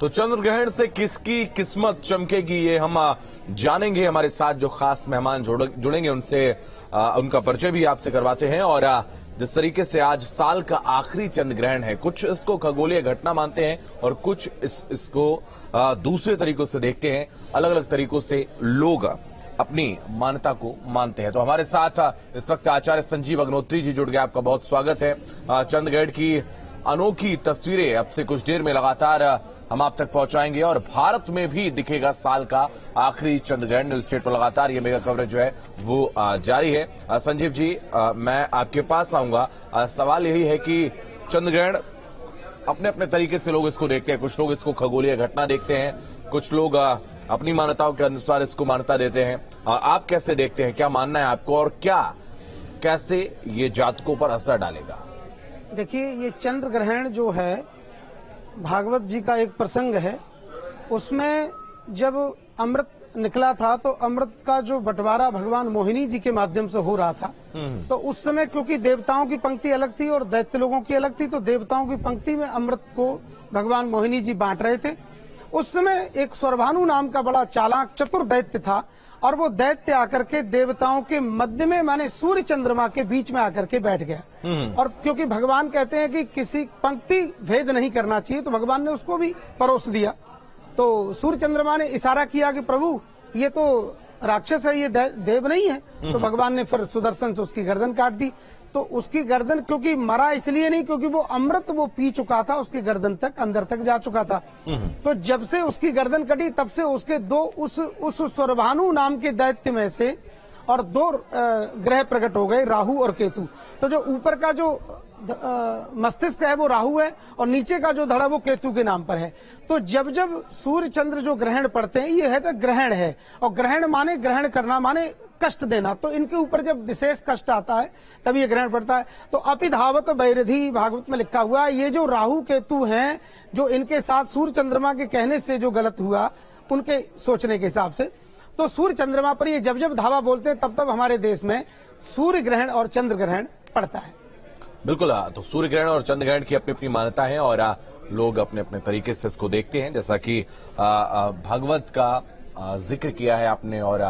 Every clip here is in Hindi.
तो चंद्र ग्रहण से किसकी किस्मत चमकेगी ये हम जानेंगे। हमारे साथ जो खास मेहमान जुड़ेंगे उनसे उनका परिचय भी आपसे करवाते हैं। और जिस तरीके से आज साल का आखिरी चंद्र ग्रहण है, कुछ इसको खगोलीय घटना मानते हैं और कुछ इसको दूसरे तरीकों से देखते हैं। अलग अलग तरीकों से लोग अपनी मान्यता को मानते हैं। तो हमारे साथ इस वक्त आचार्य संजीव अग्नोत्री जी जुड़ गए। आपका बहुत स्वागत है। चंद्र ग्रहण की अनोखी तस्वीरें अब से कुछ देर में लगातार हम आप तक पहुंचाएंगे और भारत में भी दिखेगा साल का आखिरी चंद्र ग्रहण। न्यूज स्टेट पर लगातार ये मेगा कवरेज जो है वो जारी है। संजीव जी, मैं आपके पास आऊंगा। सवाल यही है कि चंद्र ग्रहण अपने अपने तरीके से लोग इसको देखते हैं। कुछ लोग इसको खगोलीय घटना देखते हैं, कुछ लोग अपनी मान्यताओं के अनुसार इसको मान्यता देते हैं। आप कैसे देखते हैं, क्या मानना है आपको और कैसे ये जातकों पर असर डालेगा? देखिए, ये चंद्र ग्रहण जो है भागवत जी का एक प्रसंग है। उसमें जब अमृत निकला था तो अमृत का जो बंटवारा भगवान मोहिनी जी के माध्यम से हो रहा था, तो उस समय क्योंकि देवताओं की पंक्ति अलग थी और दैत्य लोगों की अलग थी, तो देवताओं की पंक्ति में अमृत को भगवान मोहिनी जी बांट रहे थे। उस समय एक स्वरभानु नाम का बड़ा चालाक चतुर दैत्य था और वो दैत्य आकर के देवताओं के मध्य में, माने सूर्य चंद्रमा के बीच में आकर के बैठ गया। और क्योंकि भगवान कहते हैं कि किसी पंक्ति भेद नहीं करना चाहिए, तो भगवान ने उसको भी परोस दिया। तो सूर्य चंद्रमा ने इशारा किया कि प्रभु ये तो राक्षस है, ये देव नहीं है। तो भगवान ने फिर सुदर्शन से उसकी गर्दन काट दी। तो उसकी गर्दन, क्योंकि मरा इसलिए नहीं, क्योंकि वो अमृत वो पी चुका था, उसकी गर्दन तक अंदर तक जा चुका था। तो जब से उसकी गर्दन कटी तब से उसके दो उस स्वरभानु नाम के दैत्य में से और दो ग्रह प्रकट हो गए, राहु और केतु। तो जो ऊपर का जो मस्तिष्क है वो राहु है और नीचे का जो धड़ है वो केतु के नाम पर है। तो जब जब सूर्य चंद्र जो ग्रहण पड़ते हैं, ये है तो ग्रहण है, और ग्रहण माने ग्रहण करना माने कष्ट देना। तो इनके ऊपर जब विशेष कष्ट आता है तब ये ग्रहण पड़ता है। तो अपिधावत वैरिधि भागवत में लिखा हुआ है, ये जो राहु केतु हैं जो इनके साथ सूर्य चंद्रमा के कहने से जो गलत हुआ उनके सोचने के हिसाब से, तो सूर्य चंद्रमा पर ये जब जब धावा बोलते हैं तब तब हमारे देश में सूर्य ग्रहण और चंद्र ग्रहण पड़ता है। बिल्कुल। तो सूर्य ग्रहण और चंद्र ग्रहण की अपनी अपनी मान्यता है और लोग अपने अपने तरीके से इसको देखते हैं। जैसा कि भागवत का जिक्र किया है आपने और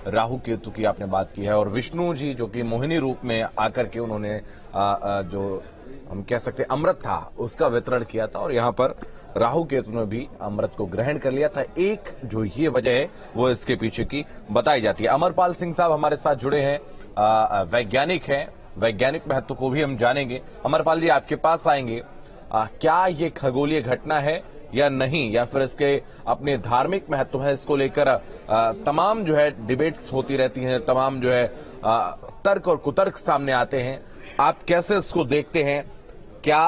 राहु केतु की आपने बात की है, और विष्णु जी जो कि मोहिनी रूप में आकर के उन्होंने जो हम कह सकते अमृत था उसका वितरण किया था, और यहाँ पर राहु केतु ने भी अमृत को ग्रहण कर लिया था। एक जो ये वजह है वो इसके पीछे की बताई जाती है। अमरपाल सिंह साहब हमारे साथ जुड़े हैं, वैज्ञानिक हैं, वैज्ञानिक महत्व को भी हम जानेंगे। अमरपाल जी, आपके पास आएंगे। क्या ये खगोलीय घटना है या नहीं, या फिर इसके अपने धार्मिक महत्व है, इसको लेकर तमाम जो है डिबेट्स होती रहती हैं, तमाम जो है तर्क और कुतर्क सामने आते हैं। आप कैसे इसको देखते हैं? क्या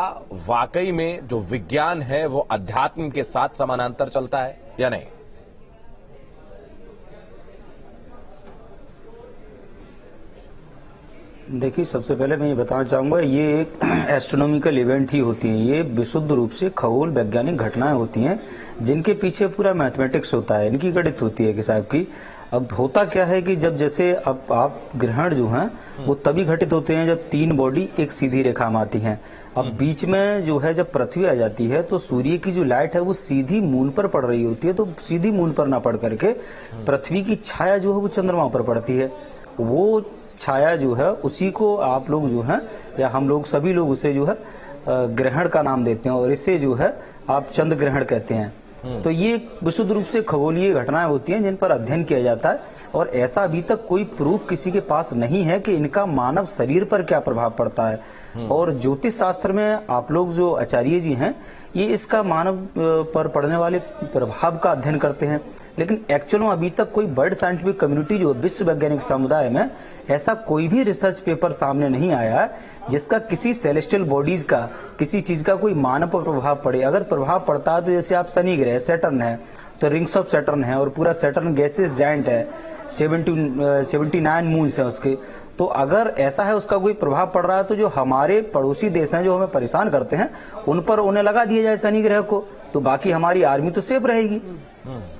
वाकई में जो विज्ञान है वो अध्यात्म के साथ समानांतर चलता है या नहीं? देखिए, सबसे पहले मैं ये बताना चाहूंगा, ये एक एस्ट्रोनॉमिकल इवेंट ही होती है। ये विशुद्ध रूप से खगोल वैज्ञानिक घटनाएं होती हैं जिनके पीछे पूरा मैथमेटिक्स होता है, इनकी गणित होती है कि साहब की। अब होता क्या है कि जब जैसे अब आप ग्रहण जो हैं वो तभी घटित होते हैं जब तीन बॉडी एक सीधी रेखा में आती हैं। अब बीच में जो है जब पृथ्वी आ जाती है तो सूर्य की जो लाइट है वो सीधी मून पर पड़ रही होती है, तो सीधी मून पर ना पड़ करके पृथ्वी की छाया जो है वो चंद्रमा पर पड़ती है। वो छाया जो है उसी को आप लोग जो है या हम लोग सभी लोग उसे जो है ग्रहण का नाम देते हैं, और इसे जो है आप चंद्र ग्रहण कहते हैं। तो ये विशुद्ध रूप से खगोलीय घटनाएं होती हैं जिन पर अध्ययन किया जाता है, और ऐसा अभी तक कोई प्रूफ किसी के पास नहीं है कि इनका मानव शरीर पर क्या प्रभाव पड़ता है। और ज्योतिष शास्त्र में आप लोग जो आचार्य जी हैं ये इसका मानव पर पड़ने वाले प्रभाव का अध्ययन करते हैं, लेकिन एक्चुअल में अभी तक कोई वर्ल्ड साइंटिफिक कम्युनिटी जो विश्व वैज्ञानिक समुदाय में ऐसा कोई भी रिसर्च पेपर सामने नहीं आया है जिसका किसी सेलेस्टियल बॉडीज का किसी चीज का कोई मानव पर प्रभाव पड़े। अगर प्रभाव पड़ता है तो जैसे आप शनि ग्रह सैटर्न है तो रिंग्स ऑफ सैटर्न है और पूरा सैटर्न गैसेस जायंट है, 79 मून्स है उसके। तो अगर ऐसा है उसका कोई प्रभाव पड़ रहा है तो जो हमारे पड़ोसी देश हैं जो हमें परेशान करते हैं उन पर उन्हें लगा दिया जाए शनि ग्रह को, तो बाकी हमारी आर्मी तो सेफ रहेगी।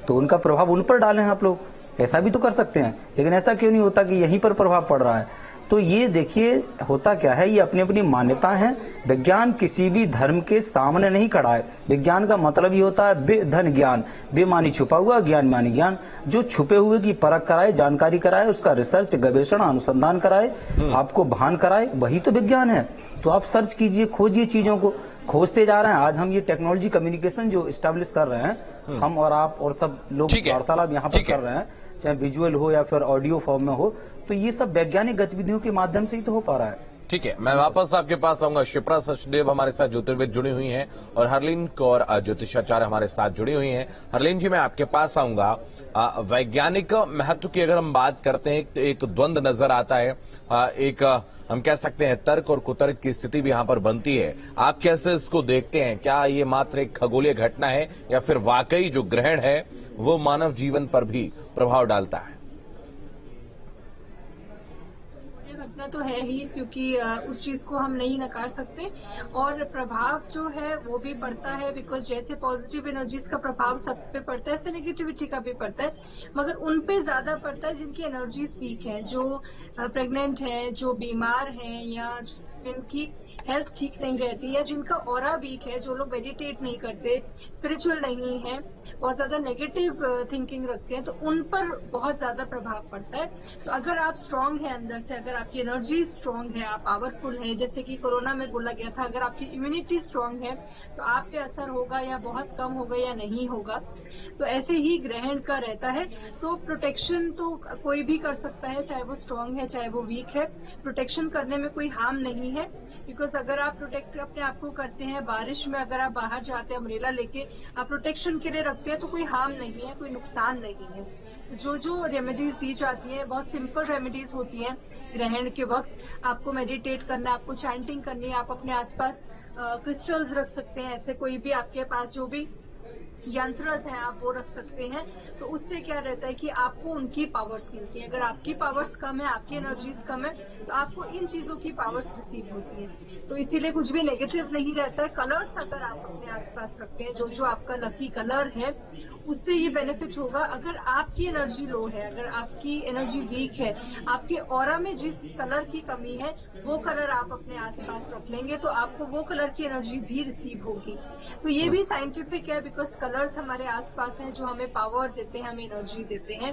तो उनका प्रभाव उन पर डालें आप लोग, ऐसा भी तो कर सकते हैं। लेकिन ऐसा क्यों नहीं होता कि यहीं पर प्रभाव पड़ रहा है। तो ये देखिए होता क्या है, ये अपनी अपनी मान्यता है। विज्ञान किसी भी धर्म के सामने नहीं खड़ा है। विज्ञान का मतलब ये होता है बेधन ज्ञान, बेमानी छुपा हुआ, ज्ञान मानी ज्ञान। जो छुपे हुए की परख कराए, जानकारी कराए, उसका रिसर्च, गवेषणा, अनुसंधान कराए, आपको भान कराए, वही तो विज्ञान है। तो आप सर्च कीजिए, खोजिए, चीजों को खोजते जा रहे हैं। आज हम ये टेक्नोलॉजी कम्युनिकेशन जो स्टैब्लिश कर रहे हैं, हम और आप और सब लोग वार्तालाप यहाँ पर कर रहे हैं, चाहे विजुअल हो या फिर ऑडियो फॉर्म में हो, तो ये सब वैज्ञानिक गतिविधियों के माध्यम से ही तो हो पा रहा है। ठीक है, मैं वापस आपके पास आऊंगा। शिप्रा सचदेव हमारे साथ ज्योतिर्विद जुड़ी हुई हैं और हरलीन कौर ज्योतिषाचार्य हमारे साथ जुड़ी हुई हैं। हरलीन जी, मैं आपके पास आऊंगा। वैज्ञानिक महत्व की अगर हम बात करते हैं तो एक द्वंद्व नजर आता है। एक हम कह सकते हैं तर्क और कुतर्क की स्थिति भी यहाँ पर बनती है। आप कैसे इसको देखते हैं? क्या ये मात्र एक खगोलीय घटना है या फिर वाकई जो ग्रहण है वो मानव जीवन पर भी प्रभाव डालता है? घटना तो है ही, क्योंकि उस चीज को हम नहीं नकार सकते और प्रभाव जो है वो भी पड़ता है। बिकॉज जैसे पॉजिटिव एनर्जीज का प्रभाव सब पे पड़ता है, ऐसे नेगेटिविटी का भी पड़ता है, मगर उन पे ज्यादा पड़ता है जिनकी एनर्जीज वीक है, जो प्रेग्नेंट है, जो बीमार है, या जिनकी हेल्थ ठीक नहीं रहती, या जिनका ऑरा वीक है, जो लोग मेडिटेट नहीं करते, स्पिरिचुअल नहीं है, बहुत ज्यादा नेगेटिव थिंकिंग रखते हैं, तो उन पर बहुत ज्यादा प्रभाव पड़ता है। तो अगर आप स्ट्रांग है अंदर से, अगर आपकी एनर्जी स्ट्रांग है, आप पावरफुल है, जैसे कि कोरोना में बोला गया था, अगर आपकी इम्यूनिटी स्ट्रांग है तो आप पे असर होगा या बहुत कम होगा या नहीं होगा। तो ऐसे ही ग्रहण का रहता है। तो प्रोटेक्शन तो कोई भी कर सकता है, चाहे वो स्ट्रांग है चाहे वो वीक है। प्रोटेक्शन करने में कोई हार्म नहीं है, बिकॉज अगर आप प्रोटेक्ट अपने आप को करते हैं, बारिश में अगर आप बाहर जाते हैं अम्ब्रेला लेके, आप प्रोटेक्शन के लिए रखते हैं, तो कोई हार्म नहीं है, कोई नुकसान नहीं है। जो जो रेमेडीज दी जाती हैं बहुत सिंपल रेमेडीज होती हैं। ग्रहण के वक्त आपको मेडिटेट करना है, आपको चैंटिंग करनी है, आप अपने आसपास क्रिस्टल्स रख सकते हैं, ऐसे कोई भी आपके पास जो भी यंत्रस हैं आप वो रख सकते हैं। तो उससे क्या रहता है कि आपको उनकी पावर्स मिलती है। अगर आपकी पावर्स कम है, आपकी एनर्जीज कम है, तो आपको इन चीजों की पावर्स रिसीव होती है। तो इसीलिए कुछ भी नेगेटिव नहीं रहता है। कलर्स अगर आप अपने आसपास रखते हैं, जो जो आपका लकी कलर है, उससे ये बेनिफिट होगा। अगर आपकी एनर्जी लो है, अगर आपकी एनर्जी वीक है, आपके ऑरा में जिस कलर की कमी है वो कलर आप अपने आसपास रख लेंगे, तो आपको वो कलर की एनर्जी भी रिसीव होगी। तो ये भी साइंटिफिक है, बिकॉज कलर्स हमारे आसपास हैं जो हमें पावर देते हैं, हमें एनर्जी देते हैं।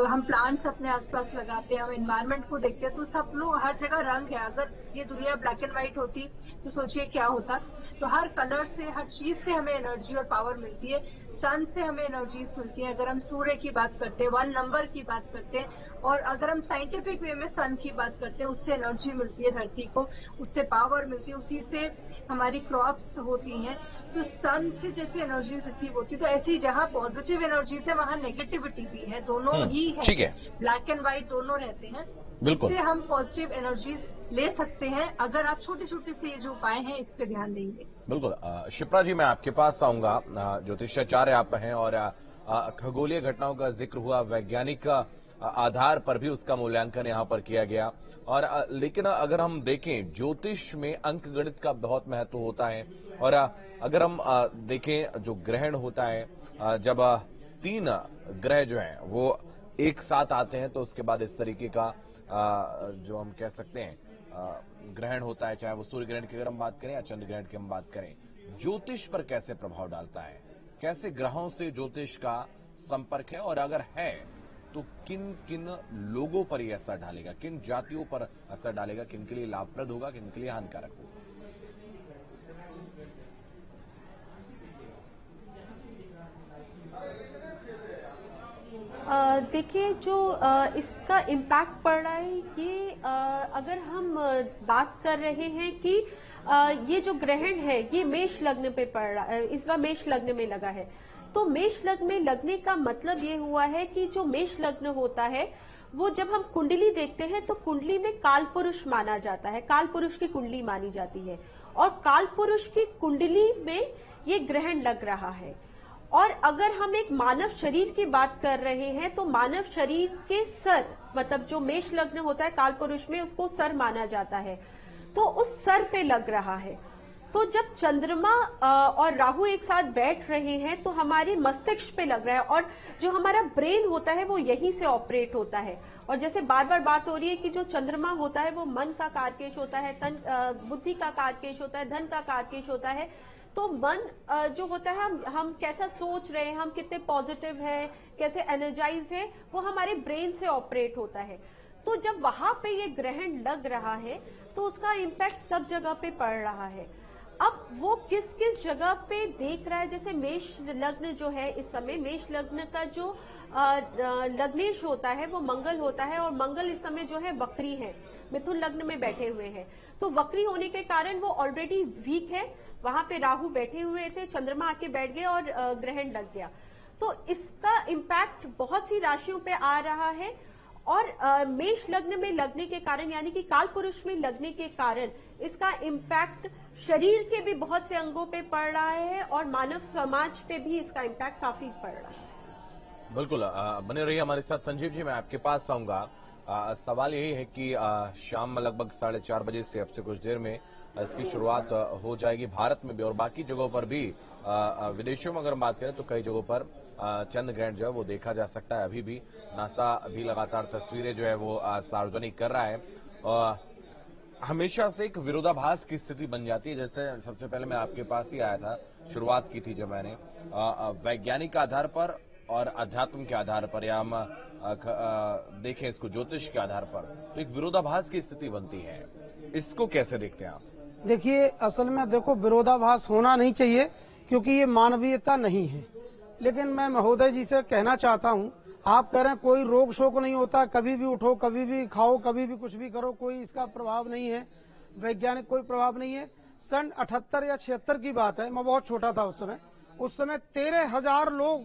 हम प्लांट्स अपने आसपास लगाते हैं, हम एनवायरमेंट को देखते हैं, तो सब लोग हर जगह रंग है। अगर ये दुनिया ब्लैक एंड व्हाइट होती तो सोचिए क्या होता। तो हर कलर से, हर चीज से हमें एनर्जी और पावर मिलती है। सन से हमें एनर्जीज मिलती है। अगर हम सूर्य की बात करते हैं, 1 नंबर की बात करते हैं, और अगर हम साइंटिफिक वे में सन की बात करते हैं, उससे एनर्जी मिलती है धरती को, उससे पावर मिलती है, उसी से हमारी क्रॉप्स होती हैं। तो सन से जैसे एनर्जी रिसीव होती है, तो ऐसे ही जहाँ पॉजिटिव एनर्जीज है वहाँ नेगेटिविटी भी है, दोनों ही है। ठीक है, ब्लैक एंड व्हाइट दोनों रहते हैं। बिल्कुल, इससे हम पॉजिटिव एनर्जीज ले सकते हैं अगर आप छोटे छोटे से ये जो उपाय हैं इस पे ध्यान देंगे। बिल्कुल। शिप्रा जी, मैं आपके पास आऊंगा। ज्योतिषाचार्य आप हैं और खगोलीय घटनाओं का जिक्र हुआ, वैज्ञानिक आधार पर भी उसका मूल्यांकन यहाँ पर किया गया। और लेकिन अगर हम देखें, ज्योतिष में अंक गणित का बहुत महत्व होता है। और अगर हम देखें, जो ग्रहण होता है, जब 3 ग्रह जो हैं वो एक साथ आते हैं, तो उसके बाद इस तरीके का जो हम कह सकते हैं ग्रहण होता है, चाहे वो सूर्य ग्रहण की अगर हम बात करें या चंद्र ग्रहण की हम बात करें। ज्योतिष पर कैसे प्रभाव डालता है? कैसे ग्रहों से ज्योतिष का संपर्क है, और अगर है तो किन किन लोगों पर यह असर डालेगा, किन जातियों पर असर डालेगा, किन के लिए लाभप्रद होगा, किन के लिए हानिकारक होगा? देखिए, जो इसका इम्पैक्ट पड़ रहा है, ये अगर हम बात कर रहे हैं कि ये जो ग्रहण है ये मेष लग्न पे पड़ रहा है, इस बार मेष लग्न में लगा है। तो मेष लग्न में लगने का मतलब ये हुआ है कि जो मेष लग्न होता है वो जब हम कुंडली देखते हैं तो कुंडली में काल पुरुष माना जाता है, काल पुरुष की कुंडली मानी जाती है, और काल पुरुष की कुंडली में ये ग्रहण लग रहा है। और अगर हम एक मानव शरीर की बात कर रहे हैं तो मानव शरीर के सर, मतलब जो मेष लग्न होता है काल पुरुष में, उसको सर माना जाता है, तो उस सर पे लग रहा है। तो जब चंद्रमा और राहु एक साथ बैठ रहे हैं तो हमारे मस्तिष्क पे लग रहा है, और जो हमारा ब्रेन होता है वो यहीं से ऑपरेट होता है। और जैसे बार बार बात हो रही है कि जो चंद्रमा होता है वो मन का कारकेश होता है, बुद्धि का कारकेश होता है, धन का कारकेश होता है। तो मन जो होता है, हम कैसा सोच रहे हैं, हम कितने पॉजिटिव हैं, कैसे एनर्जाइज है, वो हमारे ब्रेन से ऑपरेट होता है। तो जब वहां पे ये ग्रहण लग रहा है तो उसका इम्पैक्ट सब जगह पे पड़ रहा है। अब वो किस किस जगह पे देख रहा है, जैसे मेष लग्न जो है इस समय, मेष लग्न का जो लग्नेश होता है वो मंगल होता है, और मंगल इस समय जो है वक्री है, मिथुन लग्न में बैठे हुए हैं। तो वक्री होने के कारण वो ऑलरेडी वीक है, वहां पे राहु बैठे हुए थे, चंद्रमा आके बैठ गए और ग्रहण लग गया। तो इसका इम्पैक्ट बहुत सी राशियों पे आ रहा है, और मेष लग्न में लगने के कारण, यानी कि काल पुरुष में लगने के कारण इसका इम्पैक्ट शरीर के भी बहुत से अंगों पे पड़ रहा है, और मानव समाज पे भी इसका इम्पैक्ट काफी पड़ रहा है। बिल्कुल, बने रहिए हमारे साथ। संजीव जी, मैं आपके पास आऊंगा। सवाल यही है कि शाम लगभग 4:30 बजे से, अब से कुछ देर में इसकी शुरुआत हो जाएगी भारत में भी, और बाकी जगहों पर भी। विदेशों में अगर हम बात करें तो कई जगहों पर चंद्र ग्रहण जो है वो देखा जा सकता है। अभी भी नासा भी लगातार तस्वीरें जो है वो सार्वजनिक कर रहा है। हमेशा से एक विरोधाभास की स्थिति बन जाती है। जैसे सबसे पहले मैं आपके पास ही आया था, शुरुआत की थी जब मैंने वैज्ञानिक आधार पर और अध्यात्म के आधार पर, या हम देखें इसको ज्योतिष के आधार पर, तो एक विरोधाभास की स्थिति बनती है। इसको कैसे देखते हैं आप? देखिए, असल में देखो, विरोधाभास होना नहीं चाहिए, क्योंकि ये मानवीयता नहीं है। लेकिन मैं महोदय जी से कहना चाहता हूँ, आप कह रहे हैं कोई रोग शोक नहीं होता, कभी भी उठो, कभी भी खाओ, कभी भी कुछ भी करो, कोई इसका प्रभाव नहीं है, वैज्ञानिक कोई प्रभाव नहीं है। सन 78 या 76 की बात है, मैं बहुत छोटा था उस समय 13,000 लोग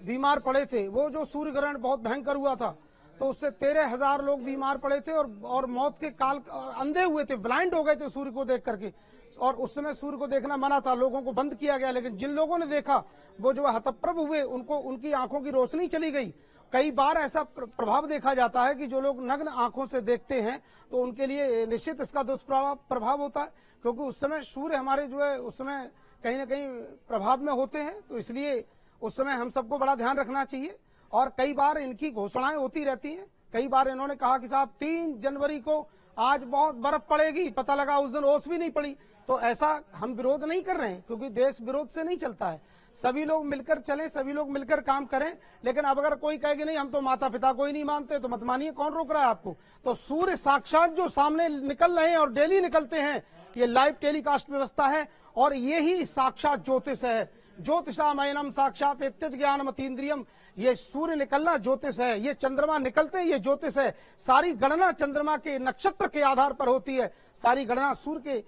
बीमार पड़े थे। वो जो सूर्य ग्रहण बहुत भयंकर हुआ था, तो उससे 13,000 लोग बीमार पड़े थे, और मौत के काल, अंधे हुए थे, ब्लाइंड हो गए थे सूर्य को देख करके। और उस समय सूर्य को देखना मना था, लोगों को बंद किया गया। लेकिन जिन लोगों ने देखा, वो जो हतप्रभ हुए, उनको उनकी आंखों की रोशनी चली गई। कई बार ऐसा प्रभाव देखा जाता है कि जो लोग नग्न आंखों से देखते हैं, तो उनके लिए निश्चित इसका दुष्प्रभाव होता है, क्योंकि उस समय सूर्य हमारे जो है उस समय कहीं न कहीं प्रभाव में होते हैं। तो इसलिए उस समय हम सबको बड़ा ध्यान रखना चाहिए। और कई बार इनकी घोषणाएं होती रहती हैं। कई बार इन्होंने कहा कि साहब 3 जनवरी को आज बहुत बर्फ पड़ेगी, पता लगा उस दिन ओस भी नहीं पड़ी। तो ऐसा हम विरोध नहीं कर रहे हैं, क्योंकि देश विरोध से नहीं चलता है। सभी लोग मिलकर चलें, सभी लोग मिलकर काम करें। लेकिन अब अगर कोई कहे कि नहीं, हम तो माता पिता को ही नहीं मानते, तो मत मानिए, कौन रोक रहा है आपको? तो सूर्य साक्षात जो सामने निकल रहे हैं और डेली निकलते हैं, ये लाइव टेलीकास्ट व्यवस्था है, और ये ही साक्षात ज्योतिष है। ज्योतिषामयनम साक्षात इत्यज ज्ञानमतीन्द्रियम, ये सूर्य निकलना ज्योतिष है, ये चंद्रमा निकलते ये ज्योतिष है। सारी गणना चंद्रमा के नक्षत्र के आधार पर होती है, सारी गणना सूर्य के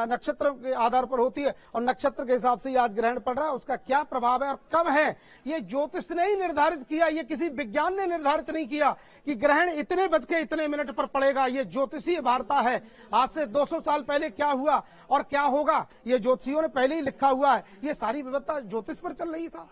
नक्षत्र के आधार पर होती है, और नक्षत्र के हिसाब से आज ग्रहण पड़ रहा है, उसका क्या प्रभाव है और कब है, ये ज्योतिष ने ही निर्धारित किया। ये किसी विज्ञान ने निर्धारित नहीं किया कि ग्रहण इतने बज के इतने मिनट पर पड़ेगा। ये ज्योतिषीय वार्ता है। आज से 200 साल पहले क्या हुआ और क्या होगा, ये ज्योतिषियों ने पहले ही लिखा हुआ है। ये सारी व्यवस्था ज्योतिष पर चल रही था,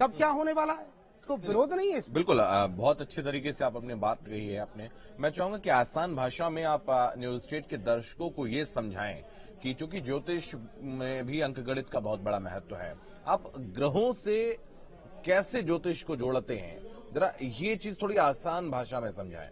कब क्या होने वाला है, तो विरोध नहीं है। बिल्कुल, बहुत अच्छे तरीके से आप अपनी बात कही है आपने। मैं चाहूंगा कि आसान भाषा में आप न्यूज स्टेट के दर्शकों को ये समझाएं कि चूंकि ज्योतिष में भी अंकगणित का बहुत बड़ा महत्व है, आप ग्रहों से कैसे ज्योतिष को जोड़ते हैं, जरा ये चीज थोड़ी आसान भाषा में समझाएं।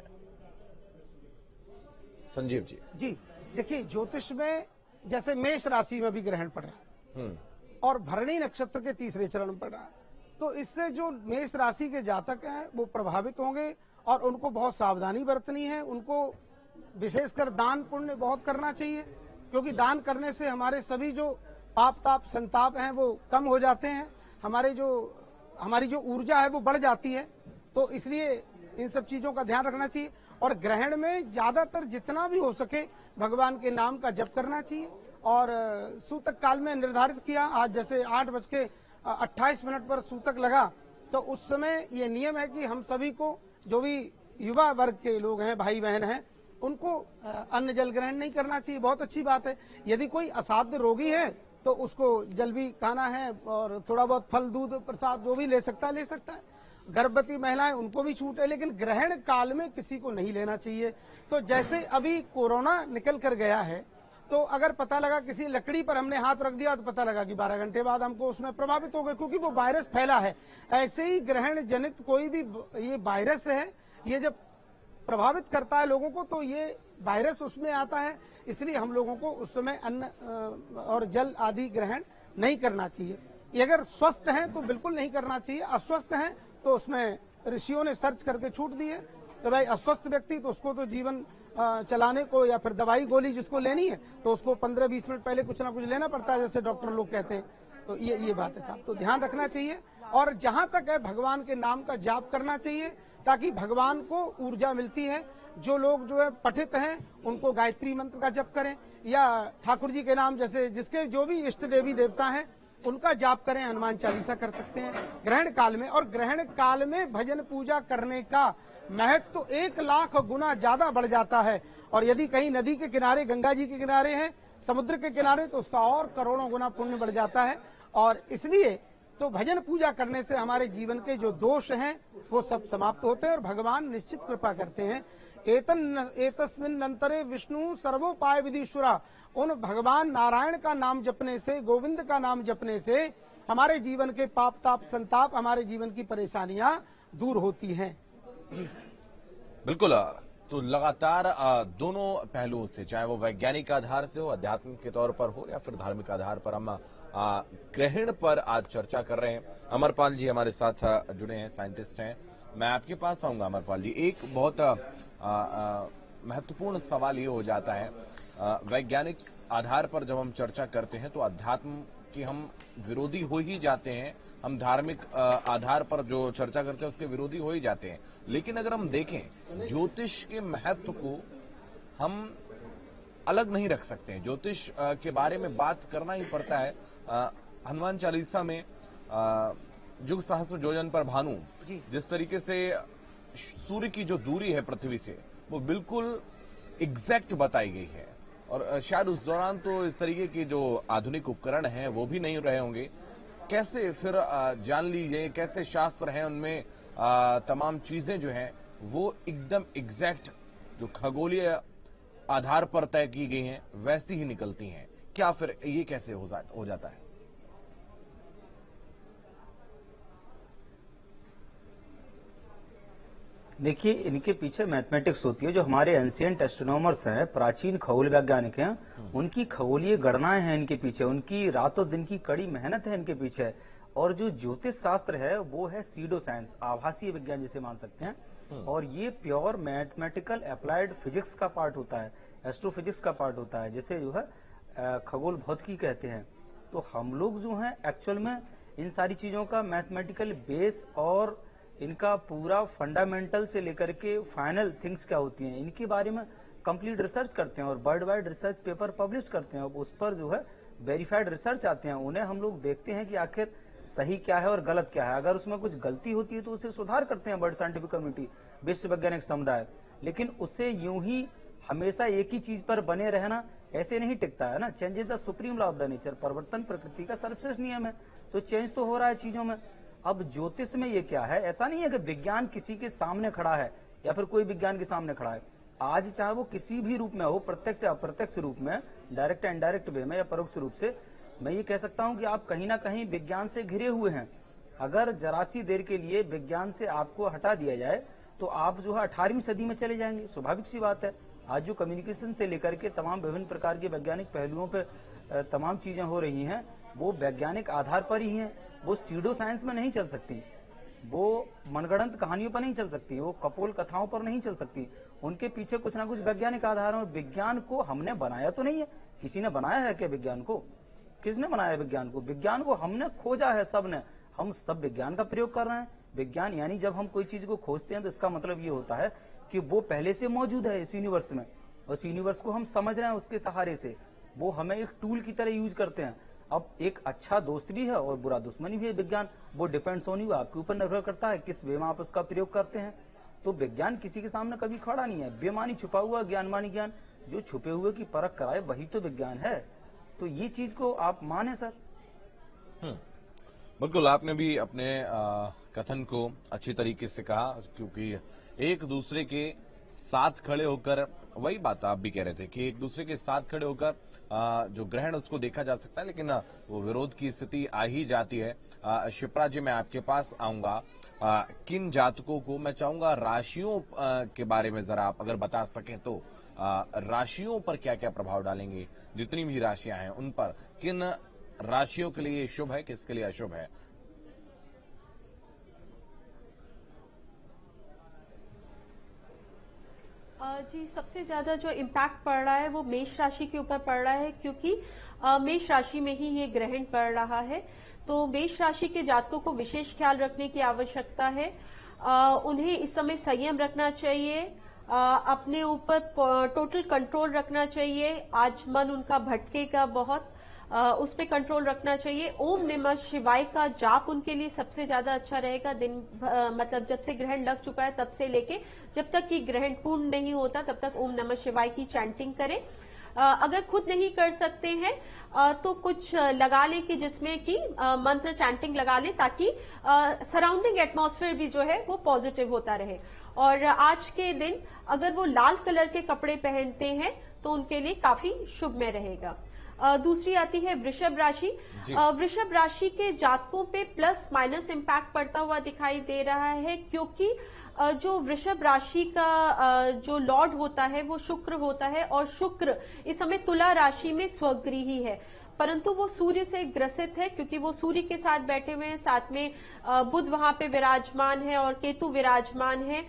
संजीव जी। जी देखिए, ज्योतिष में जैसे मेष राशि में भी ग्रहण पड़ रहा है और भरणी नक्षत्र के तीसरे चरण में पड़ रहा है, तो इससे जो मेष राशि के जातक हैं वो प्रभावित होंगे, और उनको बहुत सावधानी बरतनी है। उनको विशेषकर दान पुण्य बहुत करना चाहिए, क्योंकि दान करने से हमारे सभी जो पाप ताप संताप हैं वो कम हो जाते हैं, हमारी जो ऊर्जा है वो बढ़ जाती है। तो इसलिए इन सब चीजों का ध्यान रखना चाहिए, और ग्रहण में ज्यादातर जितना भी हो सके भगवान के नाम का जप करना चाहिए। और सूतक काल में निर्धारित किया, आज जैसे 8:28 पर सूतक लगा, तो उस समय ये नियम है कि हम सभी को, जो भी युवा वर्ग के लोग हैं, भाई बहन हैं, उनको अन्न जल ग्रहण नहीं करना चाहिए। बहुत अच्छी बात है। यदि कोई असाध्य रोगी है तो उसको जल भी खाना है, और थोड़ा बहुत फल दूध प्रसाद जो भी ले सकता है ले सकता है। गर्भवती महिलाएं, उनको भी छूट है, लेकिन ग्रहण काल में किसी को नहीं लेना चाहिए। तो जैसे अभी कोरोना निकल कर गया है, तो अगर पता लगा किसी लकड़ी पर हमने हाथ रख दिया, तो पता लगा कि 12 घंटे बाद हमको उसमें प्रभावित हो गए, क्योंकि वो वायरस फैला है। ऐसे ही ग्रहण जनित कोई भी ये वायरस है, ये जब प्रभावित करता है लोगों को तो ये वायरस उसमें आता है, इसलिए हम लोगों को उस समय अन्न और जल आदि ग्रहण नहीं करना चाहिए। ये अगर स्वस्थ हैं तो बिल्कुल नहीं करना चाहिए, अस्वस्थ हैं तो उसमें ऋषियों ने सर्च करके छूट दी है। तो भाई अस्वस्थ व्यक्ति तो उसको तो जीवन चलाने को या फिर दवाई गोली जिसको लेनी है तो उसको 15-20 मिनट पहले कुछ ना कुछ लेना पड़ता है, जैसे डॉक्टर लोग कहते हैं। तो ये बात है साहब, तो ध्यान रखना चाहिए। और जहां तक है भगवान के नाम का जाप करना चाहिए ताकि भगवान को ऊर्जा मिलती है। जो लोग जो है पठित हैं उनको गायत्री मंत्र का जप करें या ठाकुर जी के नाम, जैसे जिसके जो भी इष्ट देवी देवता हैं उनका जाप करें, हनुमान चालीसा कर सकते हैं ग्रहण काल में। और ग्रहण काल में भजन पूजा करने का महत्व तो 1 लाख गुना ज्यादा बढ़ जाता है। और यदि कहीं नदी के किनारे, गंगा जी के किनारे हैं, समुद्र के किनारे, तो उसका और करोड़ों गुना पुण्य बढ़ जाता है। और इसलिए तो भजन पूजा करने से हमारे जीवन के जो दोष हैं वो सब समाप्त होते हैं और भगवान निश्चित कृपा करते हैं। एतस्मिन् नंतरे विष्णु सर्वोपाय विधीश्वरा, उन भगवान नारायण का नाम जपने से, गोविंद का नाम जपने से हमारे जीवन के पाप ताप संताप, हमारे जीवन की परेशानियां दूर होती हैं। जी बिल्कुल। तो लगातार दोनों पहलुओं से, चाहे वो वैज्ञानिक आधार से हो, आध्यात्मिक के तौर पर हो या फिर धार्मिक आधार पर, हम ग्रहण पर आज चर्चा कर रहे हैं। अमरपाल जी हमारे साथ जुड़े हैं, साइंटिस्ट हैं। मैं आपके पास आऊंगा अमरपाल जी। एक बहुत महत्वपूर्ण सवाल ये हो जाता है, वैज्ञानिक आधार पर जब हम चर्चा करते हैं तो अध्यात्म के हम विरोधी हो ही जाते हैं, हम धार्मिक आधार पर जो चर्चा करते हैं उसके विरोधी हो ही जाते हैं। लेकिन अगर हम देखें ज्योतिष के महत्व को हम अलग नहीं रख सकते हैं, ज्योतिष के बारे में बात करना ही पड़ता है। हनुमान चालीसा में युग सहस्त्र योजन पर भानु, जिस तरीके से सूर्य की जो दूरी है पृथ्वी से वो बिल्कुल एग्जैक्ट बताई गई है। और शायद उस दौरान तो इस तरीके के जो आधुनिक उपकरण हैं वो भी नहीं रहे होंगे। कैसे फिर जान लीजिए, कैसे शास्त्र हैं उनमें तमाम चीजें जो हैं वो एकदम एग्जैक्ट जो खगोलीय आधार पर तय की गई हैं वैसी ही निकलती हैं। क्या फिर ये कैसे हो जाता है? देखिए, इनके पीछे मैथमेटिक्स होती है। जो हमारे एंशिएंट एस्ट्रोनॉमर्स हैं, प्राचीन खगोल वैज्ञानिक हैं, उनकी खगोलीय गणनाएं हैं इनके पीछे, उनकी रातों दिन की कड़ी मेहनत है इनके पीछे। और जो ज्योतिष शास्त्र है वो है सीडो साइंस, आभासीय विज्ञान जिसे मान सकते हैं। और ये प्योर मैथमेटिकल अप्लाइड फिजिक्स का पार्ट होता है, एस्ट्रोफिजिक्स का पार्ट होता है, जिसे जो है खगोल भौतिकी कहते हैं। तो हम लोग जो हैं एक्चुअल में इन सारी चीजों का मैथमेटिकल बेस और इनका पूरा फंडामेंटल से लेकर के फाइनल थिंग्स क्या होती हैं इनके बारे में कंप्लीट रिसर्च करते हैं और world wide research paper publish करते हैं। उस पर जो है वेरीफाइड रिसर्च आते हैं, उन्हें हम लोग देखते हैं कि आखिर सही क्या है और गलत क्या है। अगर उसमें कुछ गलती होती है तो उसे सुधार करते हैं वर्ल्ड साइंटिफिक कम्युनिटी, विश्व वैज्ञानिक समुदाय। लेकिन उससे यूं ही हमेशा एक ही चीज पर बने रहना ऐसे नहीं टिकता है ना। Change is the supreme law of the nature, परिवर्तन प्रकृति का सर्वश्रेष्ठ नियम है। तो चेंज तो हो रहा है चीजों में। अब ज्योतिष में ये क्या है, ऐसा नहीं है कि विज्ञान किसी के सामने खड़ा है या फिर कोई विज्ञान के सामने खड़ा है। आज चाहे वो किसी भी रूप में हो, प्रत्यक्ष या अप्रत्यक्ष रूप में, डायरेक्ट एंड इनडायरेक्ट वे में या परोक्ष रूप से, मैं ये कह सकता हूं कि आप कहीं ना कहीं विज्ञान से घिरे हुए हैं। अगर जरा सी देर के लिए विज्ञान से आपको हटा दिया जाए तो आप जो है 18वीं सदी में चले जाएंगे। स्वाभाविक सी बात है। आज जो कम्युनिकेशन से लेकर के तमाम विभिन्न प्रकार के वैज्ञानिक पहलुओं पे तमाम चीजें हो रही हैं वो वैज्ञानिक आधार पर ही हैं। वो सीडो साइंस में नहीं चल सकती, वो मनगढ़ंत कहानियों पर नहीं चल सकती, वो कपोल कथाओं पर नहीं चल सकती। उनके पीछे कुछ ना कुछ वैज्ञानिक आधार है। विज्ञान को हमने बनाया तो नहीं है, किसी ने बनाया है क्या विज्ञान को? किसने बनाया विज्ञान को? विज्ञान को हमने खोजा है सबने। हम सब विज्ञान का प्रयोग कर रहे हैं। विज्ञान यानी जब हम कोई चीज को खोजते हैं तो इसका मतलब ये होता है कि वो पहले से मौजूद है इस यूनिवर्स में। उस यूनिवर्स को हम समझ रहे हैं उसके सहारे से। वो हमें एक टूल की तरह यूज करते हैं। अब एक अच्छा दोस्त भी है और बुरा दुश्मनी भी है विज्ञान। वो डिपेंड्स ऑन यू, आपके ऊपर निर्भर करता है किस वे में आप उसका प्रयोग करते हैं। तो विज्ञान किसी के सामने कभी खड़ा नहीं है। बेमानी छुपा हुआ ज्ञान मानी ज्ञान, जो छुपे हुए की परख कराए वही तो विज्ञान है। तो ये चीज को आप माने सर। बिल्कुल, आपने भी अपने कथन को अच्छी तरीके से कहा, क्योंकि एक दूसरे के साथ खड़े होकर, वही बात आप भी कह रहे थे कि एक दूसरे के साथ खड़े होकर जो ग्रहण उसको देखा जा सकता है, लेकिन वो विरोध की स्थिति आ ही जाती है। शिप्रा जी, मैं आपके पास आऊंगा। किन जातकों को, मैं चाहूंगा राशियों के बारे में जरा आप अगर बता सकें तो, राशियों पर क्या क्या प्रभाव डालेंगे, जितनी भी राशियां हैं उन पर किन राशियों के लिए शुभ है, किसके लिए अशुभ है? जी, सबसे ज्यादा जो इम्पैक्ट पड़ रहा है वो मेष राशि के ऊपर पड़ रहा है, क्योंकि मेष राशि में ही ये ग्रहण पड़ रहा है। तो मेष राशि के जातकों को विशेष ख्याल रखने की आवश्यकता है। उन्हें इस समय संयम रखना चाहिए, अपने ऊपर टोटल कंट्रोल रखना चाहिए। आज मन उनका भटकेगा बहुत, उस पे कंट्रोल रखना चाहिए। ओम नमः शिवाय का जाप उनके लिए सबसे ज्यादा अच्छा रहेगा। दिन मतलब जब से ग्रहण लग चुका है तब से लेके जब तक कि ग्रहण पूर्ण नहीं होता तब तक ओम नमः शिवाय की चैंटिंग करें। अगर खुद नहीं कर सकते हैं तो कुछ लगा लें कि जिसमें कि मंत्र चैंटिंग लगा लें, ताकि सराउंडिंग एटमॉस्फेयर भी जो है वो पॉजिटिव होता रहे। और आज के दिन अगर वो लाल कलर के कपड़े पहनते हैं तो उनके लिए काफी शुभमय रहेगा। दूसरी आती है वृषभ राशि। वृषभ राशि के जातकों पे प्लस माइनस इम्पैक्ट पड़ता हुआ दिखाई दे रहा है, क्योंकि जो वृषभ राशि का जो लॉर्ड होता है वो शुक्र होता है, और शुक्र इस समय तुला राशि में स्वगृही है, परंतु वो सूर्य से ग्रसित है, क्योंकि वो सूर्य के साथ बैठे हुए हैं। साथ में बुध वहां पे विराजमान है और केतु विराजमान है,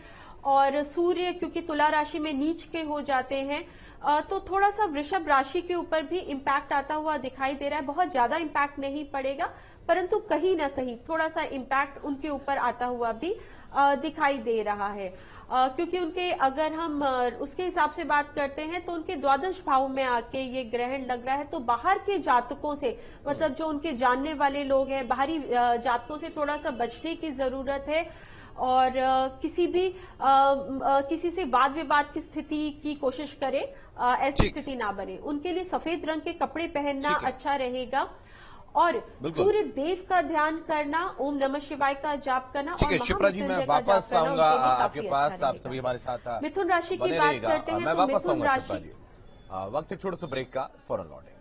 और सूर्य क्योंकि तुला राशि में नीच के हो जाते हैं, तो थोड़ा सा वृषभ राशि के ऊपर भी इम्पैक्ट आता हुआ दिखाई दे रहा है। बहुत ज्यादा इम्पैक्ट नहीं पड़ेगा, परंतु कहीं ना कहीं थोड़ा सा इम्पैक्ट उनके ऊपर आता हुआ भी दिखाई दे रहा है, क्योंकि उनके, अगर हम उसके हिसाब से बात करते हैं तो उनके द्वादश भाव में आके ये ग्रहण लग रहा है। तो बाहर के जातकों से, मतलब जो उनके जानने वाले लोग हैं, बाहरी जातकों से थोड़ा सा बचने की जरूरत है, और किसी से वाद विवाद की स्थिति की कोशिश करें, ऐसी स्थिति ना बने। उनके लिए सफेद रंग के कपड़े पहनना अच्छा रहेगा, और सूर्य देव का ध्यान करना, ओम नमः शिवाय का जाप करना। ठीक है शिप्रा जी, मैं वापस आऊंगा आपके पास। आप सभी हमारे साथ मिथुन राशि की बात करते हैं, मैं वापस आऊंगा शिप्रा जी। वक्त एक छोटे से ब्रेक का, फौरन लौटेंगे।